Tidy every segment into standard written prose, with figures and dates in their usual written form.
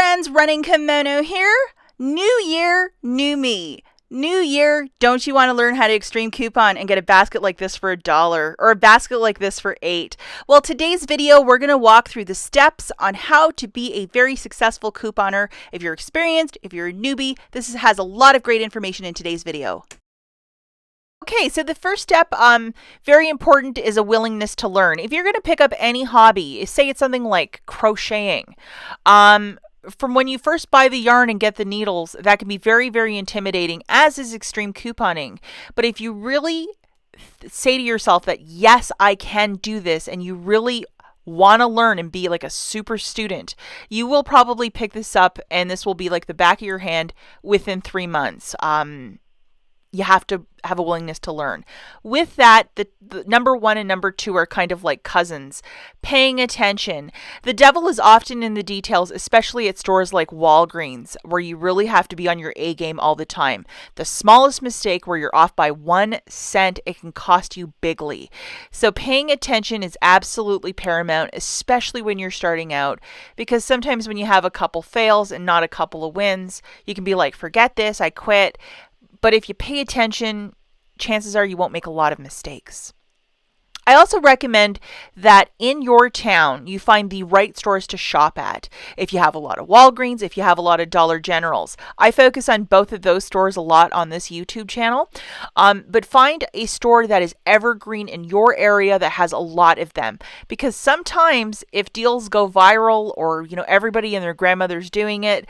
friends, Running Kimono here. New year, new me. New year, don't you want to learn how to extreme coupon and get a basket like this for $1 or a basket like this for $8? Well, today's video, we're going to walk through the steps on how to be a very successful couponer. If you're experienced, if you're a newbie, this has a lot of great information in today's video. Okay, so the first step, very important, is a willingness to learn. If you're going to pick up any hobby, say it's something like crocheting, from when you first buy the yarn and get the needles, that can be very, very intimidating, as is extreme couponing. But if you really say to yourself that, yes, I can do this, and you really want to learn and be like a super student, you will probably pick this up, and this will be like the back of your hand within 3 months. You have to have a willingness to learn. With that, the number 1 and number 2 are kind of like cousins. Paying attention. The devil is often in the details, especially at stores like Walgreens, where you really have to be on your A game all the time. The smallest mistake where you're off by 1 cent, it can cost you bigly. So paying attention is absolutely paramount, especially when you're starting out, because sometimes when you have a couple fails and not a couple of wins, you can be like, forget this, I quit. But if you pay attention, chances are you won't make a lot of mistakes. I also recommend that in your town, you find the right stores to shop at. If you have a lot of Walgreens, if you have a lot of Dollar Generals. I focus on both of those stores a lot on this YouTube channel. But find a store that is evergreen in your area that has a lot of them. Because sometimes if deals go viral or everybody and their grandmother's doing it,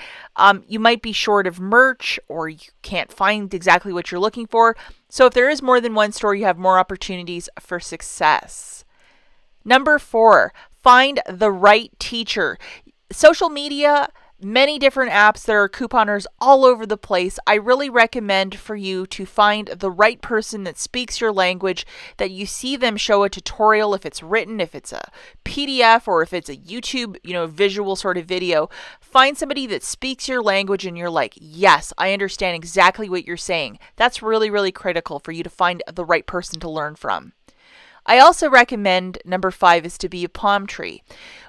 you might be short of merch or you can't find exactly what you're looking for. So if there is more than one store, you have more opportunities for success. Number 4, find the right teacher. Social media, many different apps, there are couponers all over the place. I really recommend for you to find the right person that speaks your language, that you see them show a tutorial, if it's written, if it's a PDF, or if it's a YouTube, visual sort of video. Find somebody that speaks your language and you're like, yes, I understand exactly what you're saying. That's really, really critical for you to find the right person to learn from. I also recommend number 5 is to be a palm tree.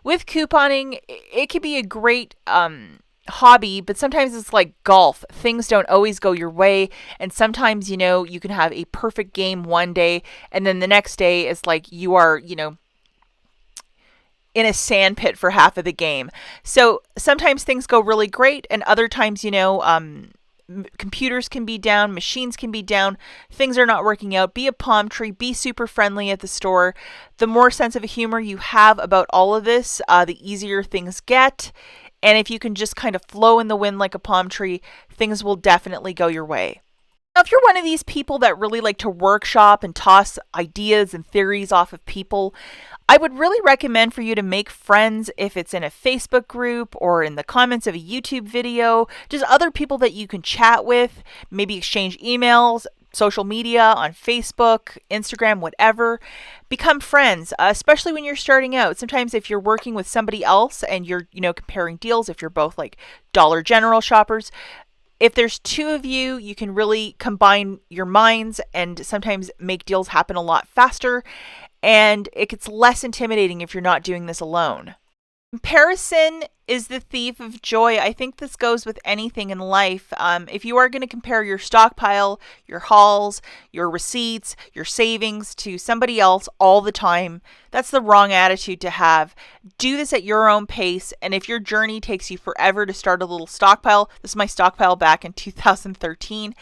With couponing, it can be a great hobby, but sometimes it's like golf. Things don't always go your way, and sometimes, you can have a perfect game one day, and then the next day it's like you are, in a sand pit for half of the game. So sometimes things go really great, and other times, computers can be down, machines can be down, things are not working out. Be a palm tree, be super friendly at the store. The more sense of humor you have about all of this, the easier things get. And if you can just kind of flow in the wind like a palm tree, things will definitely go your way. Now, if you're one of these people that really like to workshop and toss ideas and theories off of people, I would really recommend for you to make friends, if it's in a Facebook group or in the comments of a YouTube video, just other people that you can chat with, maybe exchange emails, social media on Facebook, Instagram, whatever. Become friends, especially when you're starting out. Sometimes if you're working with somebody else and you're, comparing deals, if you're both like Dollar General shoppers, if there's 2 of you, you can really combine your minds and sometimes make deals happen a lot faster. And it gets less intimidating if you're not doing this alone. Comparison is the thief of joy. I think this goes with anything in life. If you are going to compare your stockpile, your hauls, your receipts, your savings to somebody else all the time, that's the wrong attitude to have. Do this at your own pace. And if your journey takes you forever to start a little stockpile, this is my stockpile back in 2013.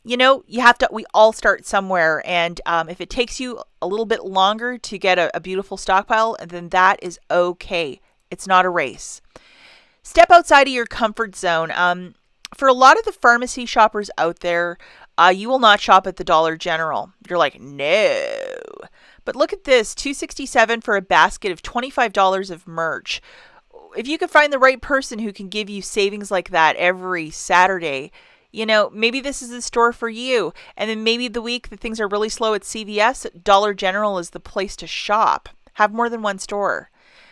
We all start somewhere. And if it takes you a little bit longer to get a beautiful stockpile, then that is okay. It's not a race. Step outside of your comfort zone. For a lot of the pharmacy shoppers out there, you will not shop at the Dollar General. You're like, no. But look at this, $2.67 for a basket of $25 of merch. If you can find the right person who can give you savings like that every Saturday, maybe this is the store for you. And then maybe the week that things are really slow at CVS, Dollar General is the place to shop. Have more than one store.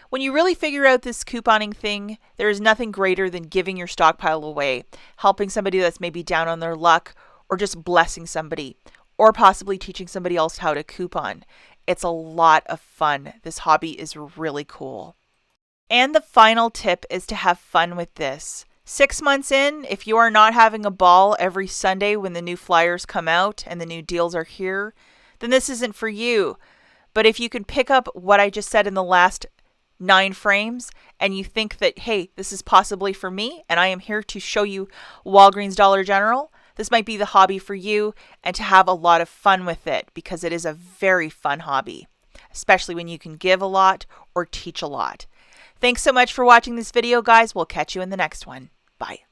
When you really figure out this couponing thing, there is nothing greater than giving your stockpile away, helping somebody that's maybe down on their luck, or just blessing somebody, or possibly teaching somebody else how to coupon. It's a lot of fun. This hobby is really cool. And the final tip is to have fun with this. 6 months in, if you are not having a ball every Sunday when the new flyers come out and the new deals are here, then this isn't for you. But if you can pick up what I just said in the last 9 frames and you think that, hey, this is possibly for me and I am here to show you Walgreens Dollar General, this might be the hobby for you and to have a lot of fun with it because it is a very fun hobby, especially when you can give a lot or teach a lot. Thanks so much for watching this video, guys. We'll catch you in the next one. Bye.